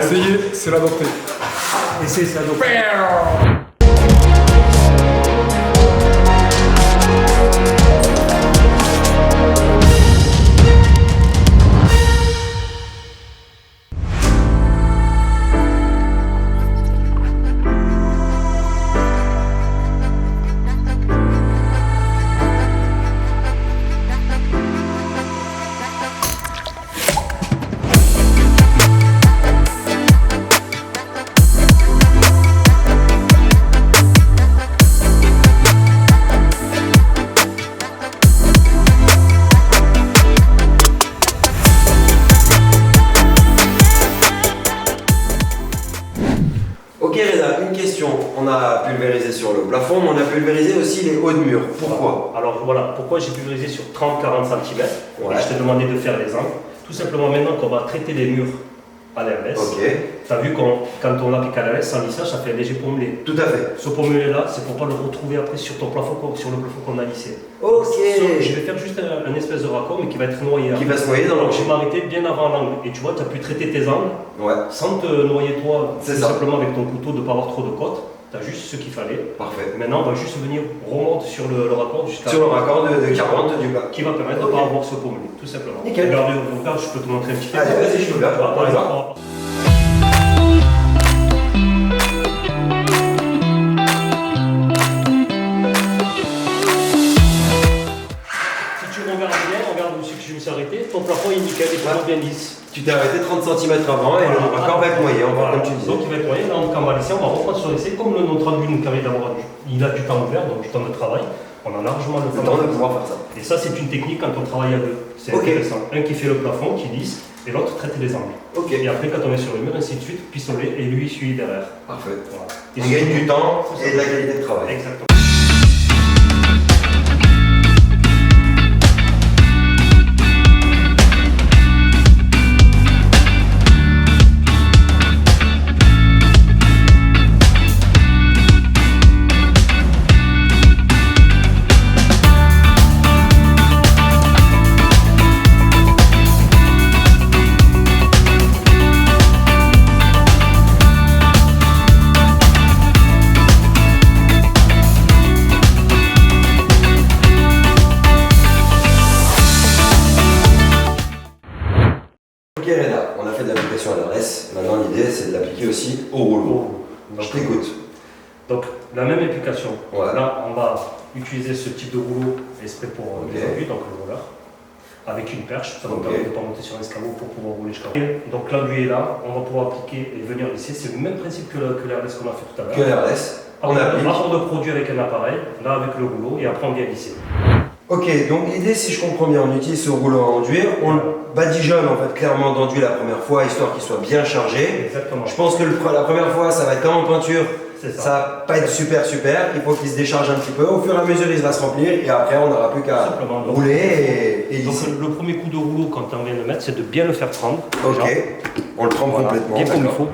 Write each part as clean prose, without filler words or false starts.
Essayez, c'est l'adopter. Essayez, c'est l'adopter. Ok Reda, une question. On a pulvérisé sur le plafond, mais on a pulvérisé aussi les hauts de mur. Pourquoi? Alors voilà, pourquoi j'ai pulvérisé sur 30-40 cm. Ouais. Et je t'ai demandé de faire les angles. Tout simplement maintenant qu'on va traiter les murs à l'ALS. Ok. Tu as vu quand on l'applique à l'ALS, sans lissage, ça fait un léger pommelé. Tout à fait. Ce pommelé là, c'est pour pas le retrouver après sur ton plafond, sur le plafond qu'on a lissé. Ok. Je vais faire juste un espèce de raccord, mais qui va être noyé. Qui va se noyer dans Donc l'angle. je vais m'arrêter bien avant l'angle. Et tu vois, tu as pu traiter tes angles Ouais. sans te noyer toi, C'est tout ça. simplement avec ton couteau, de ne pas avoir trop de côtes. Tu as juste ce qu'il fallait. Parfait. Maintenant, on va juste venir remonter sur le raccord jusqu'à. Sur le raccord de 40 du bas. Qui va permettre de ne pas avoir ce pommelé, tout simplement. Nickel. Regarde, je peux te montrer un petit peu. Allez, vas-y, je veux bien. Tu vois, par exemple, si tu regarde aussi que je me suis arrêté, ton plafond est nickel, il est toujours bien lisse. Tu t'es arrêté 30 cm avant et le raccord va être noyé, Voilà. comme tu disais. Donc il va être moyen, là quand on va laisser, on va reprendre sur l'essai. Comme notre rendu nous permet d'avoir il a du temps ouvert, donc du temps de travail, on a largement le Le temps de pouvoir faire ça. Et ça, c'est une technique quand on travaille à deux. C'est Ok. intéressant. Un qui fait le plafond, qui lisse, et l'autre traite les angles. Ok. Et après, quand on est sur le mur, ainsi de suite, pistolet, et lui suit derrière. Parfait. Voilà. On gagne du temps et de la qualité de travail. Exactement. Ok Reda, on a fait de l'application à l'adresse. Maintenant l'idée c'est de l'appliquer aussi au rouleau. Je t'écoute. Donc, la même application. Ouais. Là, on va utiliser ce type de rouleau exprès pour les Ok. enduits, donc le rouleur, avec une perche. Ça va nous Ok. permettre de ne pas monter sur l'escabeau pour pouvoir rouler jusqu'à haut. Donc, l'enduit est là, on va pouvoir appliquer et venir lisser. C'est le même principe que l'RS qu'on a fait tout à l'heure. Que l'adresse, on applique. Rapport de produit avec un appareil, là avec le rouleau, et après on vient lisser. Ok, donc l'idée, si je comprends bien, on utilise ce rouleau à enduire, on le badigeonne en fait clairement d'enduit la première fois, histoire qu'il soit bien chargé. Exactement. Je pense que la première fois, ça va être comme en peinture, C'est ça. ça va pas être super, il faut qu'il se décharge un petit peu, au fur et à mesure il va se remplir, et après on n'aura plus qu'à Simplement. Donc, rouler et donc lisser. le premier coup de rouleau quand on vient de mettre, c'est de bien le faire prendre. Ok, déjà. on le prend Voilà, complètement, bien comme il d'accord. faut.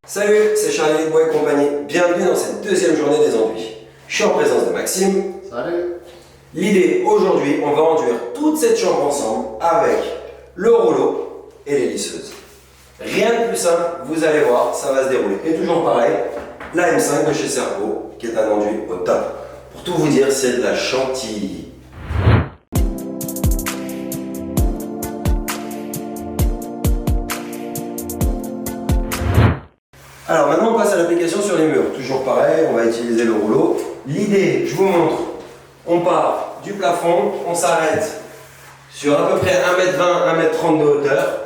Salut, c'est Charlie Bois et compagnie. bienvenue dans cette deuxième journée des enduits. Je suis en présence de Maxime. Salut. L'idée aujourd'hui, on va enduire toute cette chambre ensemble avec le rouleau et les lisseuses. Rien de plus simple, vous allez voir, ça va se dérouler. Et toujours pareil, la M5 de chez Servo, qui est un enduit au top. Pour tout vous dire, c'est de la chantilly. Alors maintenant on passe à l'application sur les murs. Toujours pareil, on va utiliser le rouleau. L'idée, je vous montre, on part du plafond, on s'arrête sur à peu près 1m20, 1m30 de hauteur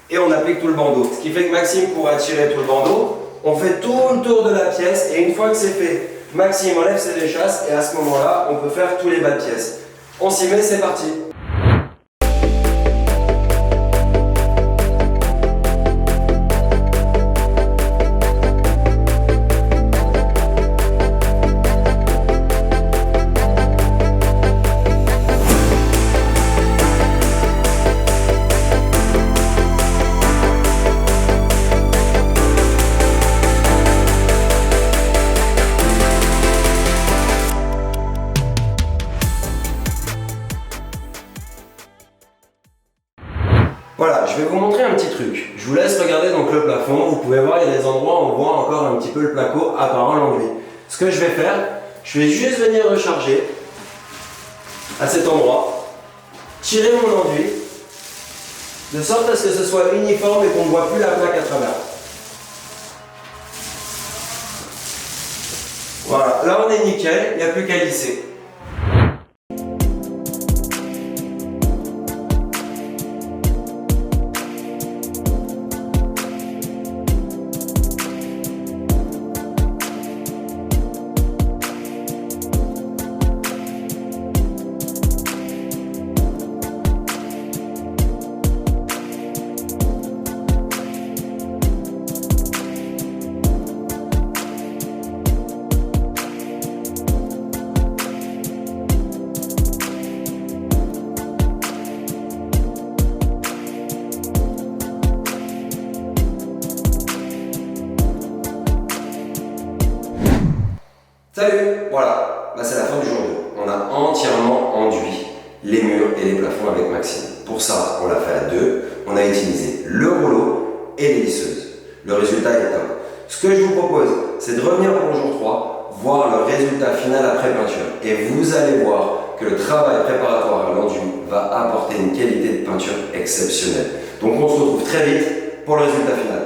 et on applique tout le bandeau. Ce qui fait que Maxime pourra tirer tout le bandeau. On fait tout le tour de la pièce et une fois que c'est fait, Maxime enlève ses échasses et à ce moment-là, on peut faire tous les bas de pièce. On s'y met, c'est parti. Voilà, je vais vous montrer un petit truc. Je vous laisse regarder donc le plafond. Vous pouvez voir, il y a des endroits où on voit encore un petit peu le placo apparent l'enduit. Ce que je vais faire, je vais juste venir recharger à cet endroit, tirer mon enduit, de sorte à ce que ce soit uniforme et qu'on ne voit plus la plaque à travers. Voilà, là on est nickel, il n'y a plus qu'à lisser. Salut, voilà, c'est la fin du jour 2. On a entièrement enduit les murs et les plafonds avec Maxime. Pour ça, on l'a fait à deux. On a utilisé le rouleau et les lisseuses. Le résultat est top. Ce que je vous propose, c'est de revenir pour le jour 3, voir le résultat final après peinture. Et vous allez voir que le travail préparatoire à l'enduit va apporter une qualité de peinture exceptionnelle. Donc on se retrouve très vite pour le résultat final.